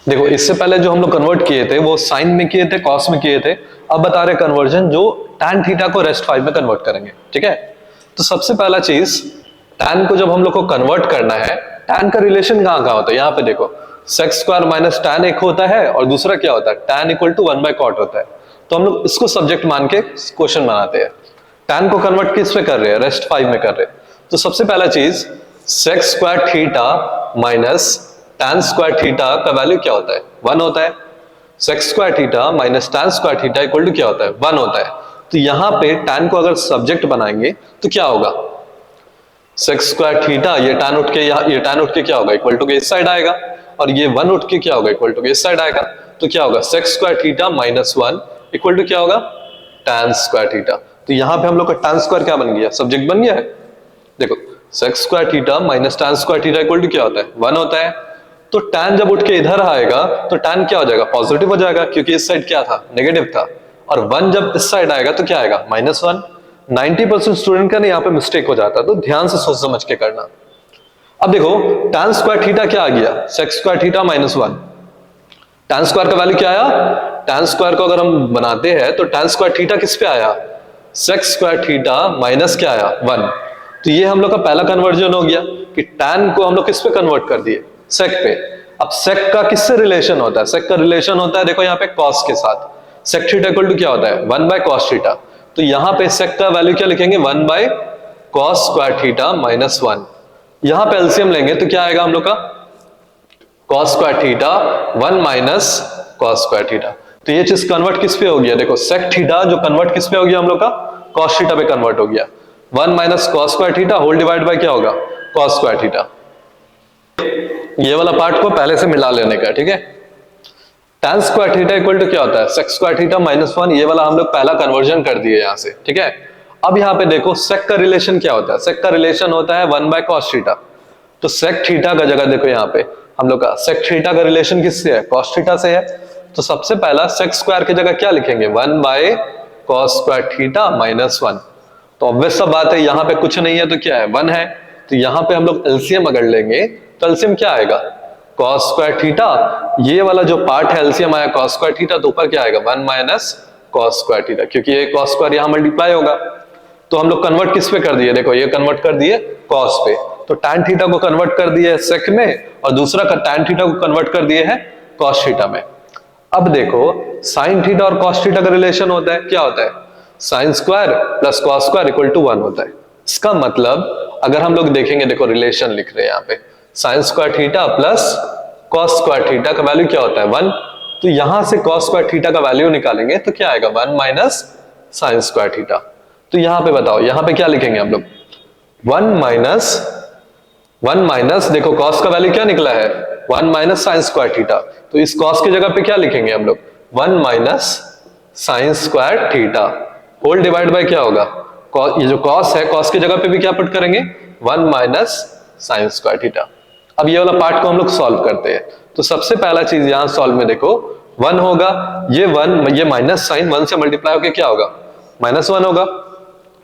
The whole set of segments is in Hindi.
देखो इससे पहले जो हम लोग कन्वर्ट किए थे वो साइन में किए थे, कॉस में किए थे। अब बता रहे कन्वर्जन जो tan थीटा को रेस्ट 5 में कन्वर्ट करेंगे। ठीक है, तो सबसे पहला चीज tan को जब हम लोग को कन्वर्ट करना है, tan का रिलेशन कहाँ कहाँ होता है, यहाँ पे देखो sec स्क्वायर माइनस tan एक होता है और दूसरा क्या होता है tan equal to 1 by cot होता है। तो हम लोग इसको सब्जेक्ट मान के क्वेश्चन बनाते हैं। tan को कन्वर्ट किस पे कर रहे हैं, रेस्ट 5 में कर रहे हैं। तो सबसे पहला चीज sec square theta minus tan square theta का वैल्यू क्या होता है, 1 होता है। sec square theta minus tan square theta equal to क्या होता है, 1 होता है। तो यहां पे tan को अगर सब्जेक्ट बनाएंगे तो क्या होगा, sec स्क्वायर थीटा ये tan उठ के क्या होगा, इक्वल टू के इस साइड आएगा, और ये 1 उठ के क्या होगा, इक्वल टू के इस साइड आएगा। तो क्या होगा, sec square theta minus 1 equal to क्या होगा, tan स्क्वायर थीटा। तो यहां पे हम लोग का tan स्क्वायर क्या बन गया, सब्जेक्ट बन गया है। देखो sec square theta minus tan square theta equal to क्या होता है, 1 होता है। तो tan जब उठ के इधर आएगा तो tan क्या हो जाएगा, पॉजिटिव हो जाएगा, क्योंकि इस साइड क्या था, नेगेटिव था। और 1 जब इस साइड आएगा तो क्या आएगा, -1। 90% स्टूडेंट का ना यहाँ पे मिस्टेक हो जाता है, तो ध्यान से सोच समझ के करना। अब देखो tan स्क्वायर थीटा क्या आ गया, sec square theta minus 1। tan square का वैल्यू क्या आया, tan स्क्वायर को अगर हम बनाते हैं तो tan स्क्वायर थीटा किस पे आया, sec स्क्वायर थीटा माइनस क्या आया, 1। तो ये हम लोग का पहला कन्वर्जन हो गया कि tan को हम लोग किस पे कन्वर्ट कर दिए, sec पे। अब sec का किससे रिलेशन होता है, sec का रिलेशन होता है देखो यहाँ पे cos के साथ। sec थीटा इक्वल टू क्या होता है, 1 बाय cos थीटा। तो यहाँ पे sec का वैल्यू क्या लिखेंगे, 1 by cos square theta minus 1। यहाँ पे एलसीएम लेंगे तो क्या आएगा हम लोग का, cos square theta 1 minus cos square theta. तो ये चीज कन्वर्ट किस पे हो गया, देखो sec थीटा जो कन्वर्ट किस पे हो गया हम लोग का, cos थीटा पे कन्वर्ट हो गया। 1 minus cos square theta whole divide by क्या होगा, cos स्क्वायर थीटा। ये वाला पार्ट को पहले से मिला लेने का, ठीक है। tan square theta equal to क्या होता है, sec स्क्वायर थीटा माइनस 1। ये वाला हम लोग पहला कन्वर्जन कर दिए यहां से, ठीक है। अब यहाँ पे देखो sec का रिलेशन क्या होता है, sec का रिलेशन होता है 1 बाय cos थीटा। तो sec थीटा का जगह देखो यहाँ पे हम लोग का sec थीटा का रिलेशन किससे है, cos थीटा से है। तो सबसे पहला sec स्क्वायर की जगह क्या लिखेंगे, 1 by cos square theta minus 1। तो ऑब्वियस सा बात है, यहाँ पे कुछ नहीं है तो क्या है, 1 है। तो यहाँ पे हम लोग एलसीएम अगर लेंगे तो एलसीएम क्या आएगा, cos स्क्वायर थीटा। ये वाला जो पार्ट है एलसीएम आया cos स्क्वायर थीटा, तो ऊपर क्या आएगा, 1 माइनस cos स्क्वायर थीटा, क्योंकि ये cos स्क्वायर यहाँ मल्टीप्लाई होगा। तो हम लोग कन्वर्ट किस पे कर दिए, देखो ये कन्वर्ट कर दिए cos पे। तो tan थीटा को कन्वर्ट कर दिए sec में, और दूसरा का tan थीटा को कन्वर्ट कर दिए है cos थीटा में। अब देखो sin थीटा और cos थीटा का रिलेशन होता है, क्या होता है, sin square plus cos square equal to 1 होता है। इसका मतलब अगर हम लोग देखेंगे, देखो रिलेशन लिख रहे हैं यहाँ पे, sin square theta plus cos square theta का वैल्यू क्या होता है, 1। तो यहां से cos स्क्वायर थीटा का वैल्यू निकालेंगे तो क्या आएगा, 1 माइनस sin स्क्वायर थीटा। तो यहां पे बताओ, यहां पे क्या लिखेंगे हम लोग, 1 माइनस देखो cos का वैल्यू क्या निकला है, 1 माइनस sin स्क्वायर थीटा। तो इस cos की जगह पे क्या लिखेंगे हम लोग, 1 minus sin square theta whole divide by क्या होगा, ये जो cos है cos की जगह पे भी क्या पुट करेंगे, 1 माइनस sin स्क्वायर थीटा। अब ये वाला पार्ट को हम लोग सॉल्व करते हैं। तो सबसे पहला चीज यहां सॉल्व में देखो 1 होगा, ये 1 ये माइनस साइन 1 से मल्टीप्लाई होके क्या होगा, -1 होगा।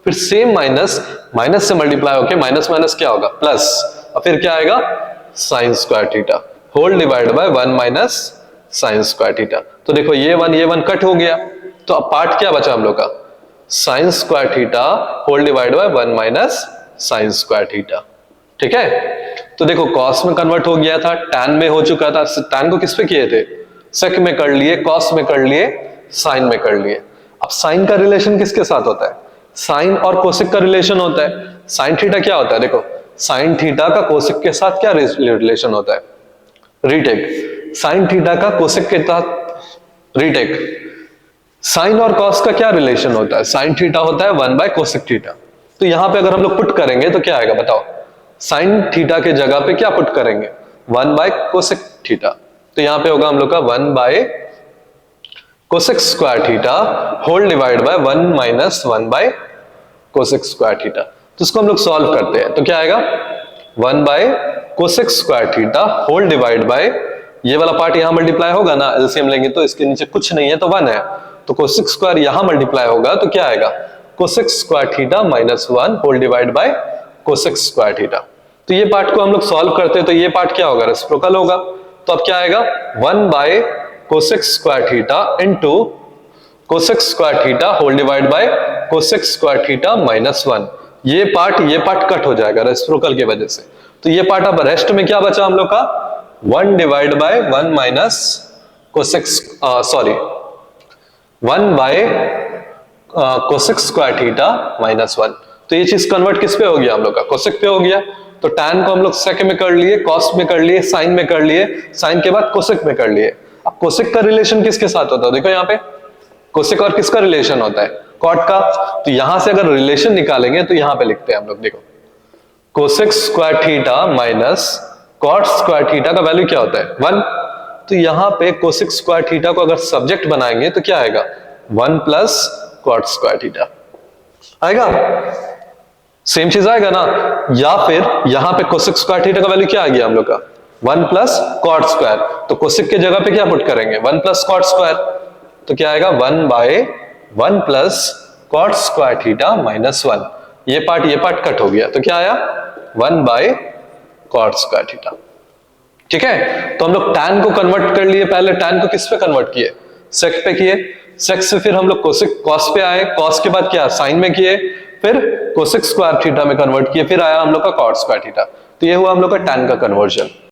फिर सेम माइनस से मल्टीप्लाई होके माइनस माइनस क्या होगा, प्लस। और फिर क्या आएगा, sin square theta whole divide by 1 minus sin square theta. तो देखो ये 1 कट हो गया, तो अब पार्ट क्या बचा हम लोग का, sin square theta whole divide by 1 minus sin square theta, ठीक है। तो देखो cos में कन्वर्ट हो गया था, tan में हो चुका था। tan को किस पे किए थे, sec में कर लिए, cos में कर लिए, sin में कर लिए। अब sin का रिलेशन किसके साथ होता है, sin और cosec का रिलेशन होता है। sin थीटा क्या होता है, देखो sin थीटा का cosec के साथ क्या रिलेशन होता है, रीटेक। sin थीटा का cosec के साथ रीटेक। sin और cos का क्या रिलेशन होता है, sin थीटा होता है 1 बाय cosec थीटा। तो यहां पे अगर हम लोग पुट करेंगे तो क्या आएगा बताओ, sin थीटा के जगह पे क्या पुट करेंगे, 1 बाय cosec थीटा। तो यहां पे होगा हम लोग का 1 by cosec square theta whole divide by 1 minus 1 by cosec square theta. तो इसको हम लोग सॉल्व करते हैं तो क्या आएगा, 1 by cosec square theta whole divide by, ये वाला पार्ट यहां मल्टीप्लाई होगा ना, एलसीएम लेंगे तो इसके नीचे कुछ नहीं है तो 1 है। तो cosec स्क्वायर यहां मल्टीप्लाई होगा तो क्या आएगा, cosec square theta minus 1 whole divide by cosec square theta. तो ये पार्ट को हम लोग सॉल्व करते हैं तो ये पार्ट क्या होगा, रेसिप्रोकल होगा। तो अब क्या आएगा 1 by cosec square theta into cosec square theta whole divide by cosec square theta minus 1। ये पार्ट कट हो जाएगा रेसिप्रोकल की वजह से। तो ये पार्ट अब रेस्ट में क्या बचा हम लोग का 1 divide by 1 minus cosec 1 by cosec square theta minus 1। तो ये चीज कन्वर्ट किस पे हो गया हम लोग का कोसेक पे हो गया। तो tan को हम लोग सेक में कर लिए, कॉस में कर लिए, साइन में कर लिए, साइन के बाद कोसेक में कर लिए। अब कोसेक का रिलेशन किसके साथ होता है देखो यहाँ पे कोसेक और किसका रिलेशन होता है कॉट का। तो यहां से अगर रिलेशन निकालेंगे तो यहां पे लिखते हैं हम लोग देखो cosec square theta minus cot square theta का वैल्यू क्या होता है 1। तो यहां पे कोसेक स्क्वायर थीटा को अगर सब्जेक्ट बनाएंगे तो क्या आएगा 1 प्लस कॉट स्क्वायर थीटा आएगा, सेम चीज आएगा ना। या फिर यहां पे कोसेक स्क्वायर थीटा का वैल्यू क्या आ गया हम लोग का 1 प्लस कॉट स्क्वायर। तो कोसेक के जगह पे क्या पुट करेंगे 1 प्लस कॉट स्क्वायर। तो क्या आएगा 1 by 1 plus cot square theta minus 1। ये पार्ट कट हो गया तो क्या आया 1 बाय कॉट स्क्वायर थीटा। ठीक है, तो हम लोग tan को कन्वर्ट कर लिए, पहले tan को किस पे कन्वर्ट किए सेक पे किए, सेक से फिर हम लोग कोसेक कॉस पे आए, कॉस के बाद क्या साइन में किए, फिर कोसेक स्क्वायर थीटा में कन्वर्ट किए, फिर आया हम लोग का कॉट स्क्वायर थीटा। तो ये हुआ हम लोग का tan का कन्वर्जन।